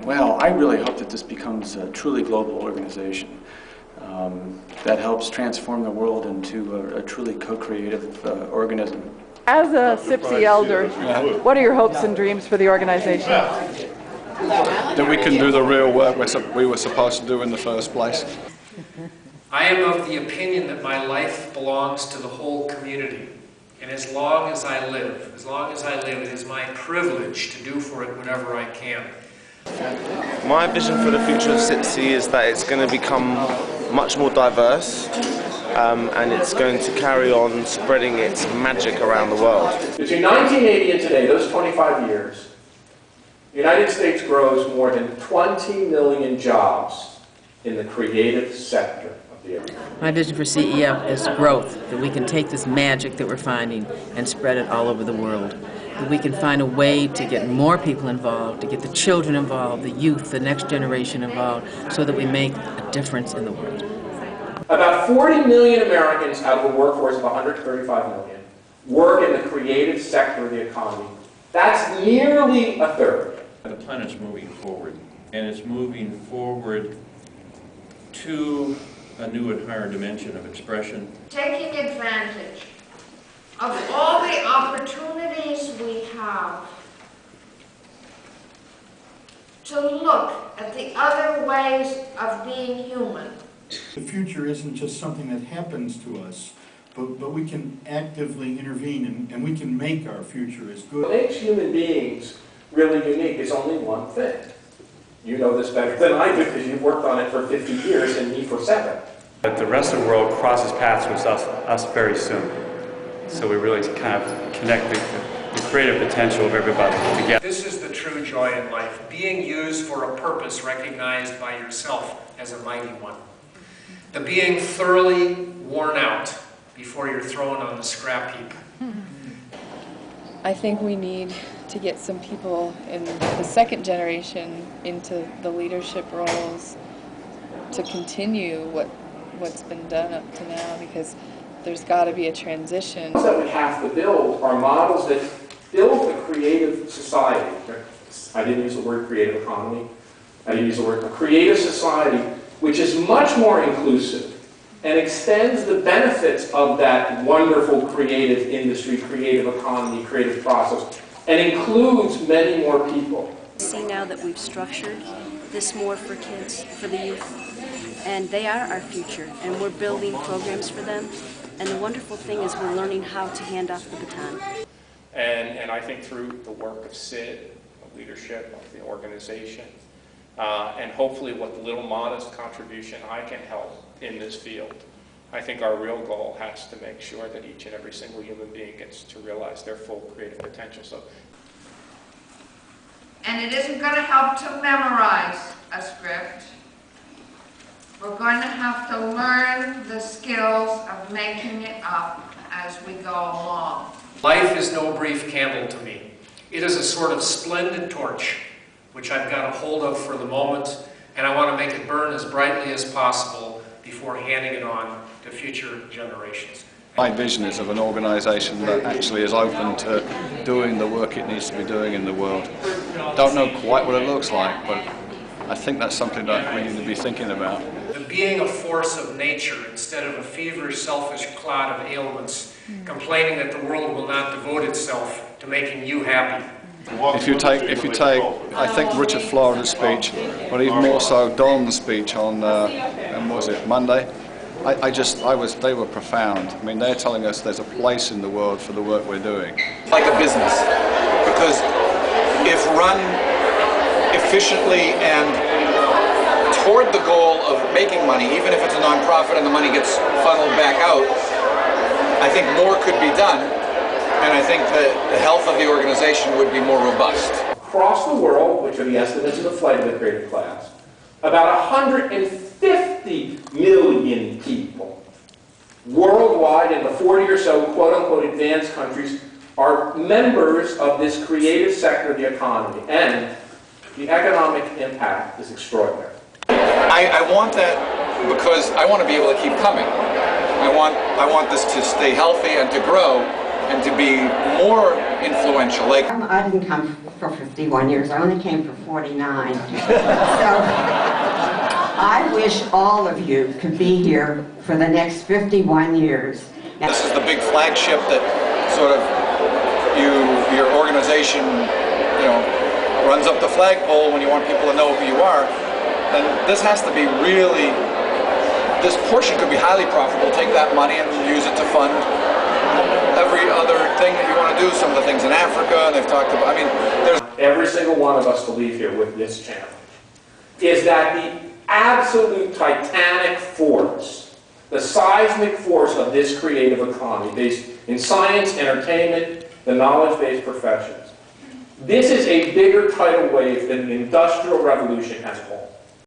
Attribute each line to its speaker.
Speaker 1: Well, I really hope that this becomes a truly global organization that helps transform the world into a truly co-creative organism.
Speaker 2: As a CPSI elder, what are your hopes and dreams for the organization?
Speaker 3: That we can do the real work we were supposed to do in the first place.
Speaker 4: I am of the opinion that my life belongs to the whole community. And as long as I live, it is my privilege to do for it whatever I can.
Speaker 5: My vision for the future of CPSI is that it's going to become much more diverse and it's going to carry on spreading its magic around the world.
Speaker 6: Between 1980 and today, those 25 years, the United States grows more than 20 million jobs in the creative sector of the economy.
Speaker 7: My vision for CEF is growth, that we can take this magic that we're finding and spread it all over the world. That we can find a way to get more people involved, to get the children involved, the youth, the next generation involved, so that we make a difference in the world.
Speaker 6: About 40 million Americans out of a workforce of 135 million work in the creative sector of the economy. That's nearly a third.
Speaker 8: The planet's moving forward, and it's moving forward to a new and higher dimension of expression.
Speaker 9: Taking advantage of all the opportunities we have to look at the other ways of being human.
Speaker 10: The future isn't just something that happens to us, but we can actively intervene and we can make our future as good.
Speaker 6: What makes human beings really unique is only one thing. You know this better than I do because you've worked on it for 50 years and me for 7.
Speaker 11: But the rest of the world crosses paths with us very soon. So we really kind of connect the creative potential of everybody together.
Speaker 4: This is the true joy in life, being used for a purpose recognized by yourself as a mighty one. The being thoroughly worn out before you're thrown on the scrap heap.
Speaker 12: I think we need to get some people in the second generation into the leadership roles to continue what's been done up to now, because there's got to be a transition.
Speaker 6: The models that we have to build are models that build a creative society. I didn't use the word creative economy. I didn't use the word a creative society, which is much more inclusive and extends the benefits of that wonderful creative industry, creative economy, creative process, and includes many more people.
Speaker 13: See now that we've structured this more for kids, for the youth, and they are our future, and we're building programs for them. And the wonderful thing is we're learning how to hand off the baton.
Speaker 14: And I think through the work of Sid, the leadership of the organization, and hopefully with the little modest contribution I can help in this field, I think our real goal has to make sure that each and every single human being gets to realize their full creative potential. So,
Speaker 9: and it isn't going to help to memorize a script. We're going to have to learn the skills of making it up as we go along.
Speaker 4: Life is no brief candle to me. It is a sort of splendid torch, which I've got a hold of for the moment, and I want to make it burn as brightly as possible before handing it on to future generations.
Speaker 3: My vision is of an organization that actually is open to doing the work it needs to be doing in the world. Don't know quite what it looks like, but I think that's something that we need to be thinking about.
Speaker 4: The being a force of nature instead of a feverish, selfish clod of ailments, complaining that the world will not devote itself to making you happy.
Speaker 3: If you take, I think Richard Florida's speech, but even more so Don's speech on, when was it, Monday? They were profound. I mean, they're telling us there's a place in the world for the work we're doing.
Speaker 15: Like a business, because if run efficiently and toward the goal of making money, even if it's a nonprofit and the money gets funneled back out, I think more could be done. And I think that the health of the organization would be more robust.
Speaker 6: Across the world, which are the estimates of the flight of the creative class, about 150 million people worldwide in the 40 or so quote-unquote advanced countries are members of this creative sector of the economy, and the economic impact is extraordinary.
Speaker 15: I want that because I want to be able to keep coming. I want this to stay healthy and to grow and to be more influential. Like,
Speaker 16: I didn't come for 51 years, I only came for 49. So I wish all of you could be here for the next 51 years. Now,
Speaker 15: this is the big flagship that sort of your organization, you know, runs up the flagpole when you want people to know who you are. And this has to be really, this portion could be highly profitable. Take that money and use it to fund every other thing that you want to do. Some of the things in Africa, and they've talked about, I mean, there's...
Speaker 6: Every single one of us to leave here with this challenge is that the absolute titanic force, the seismic force of this creative economy based in science, entertainment, the knowledge-based professions. This is a bigger tidal wave than the Industrial Revolution as a whole.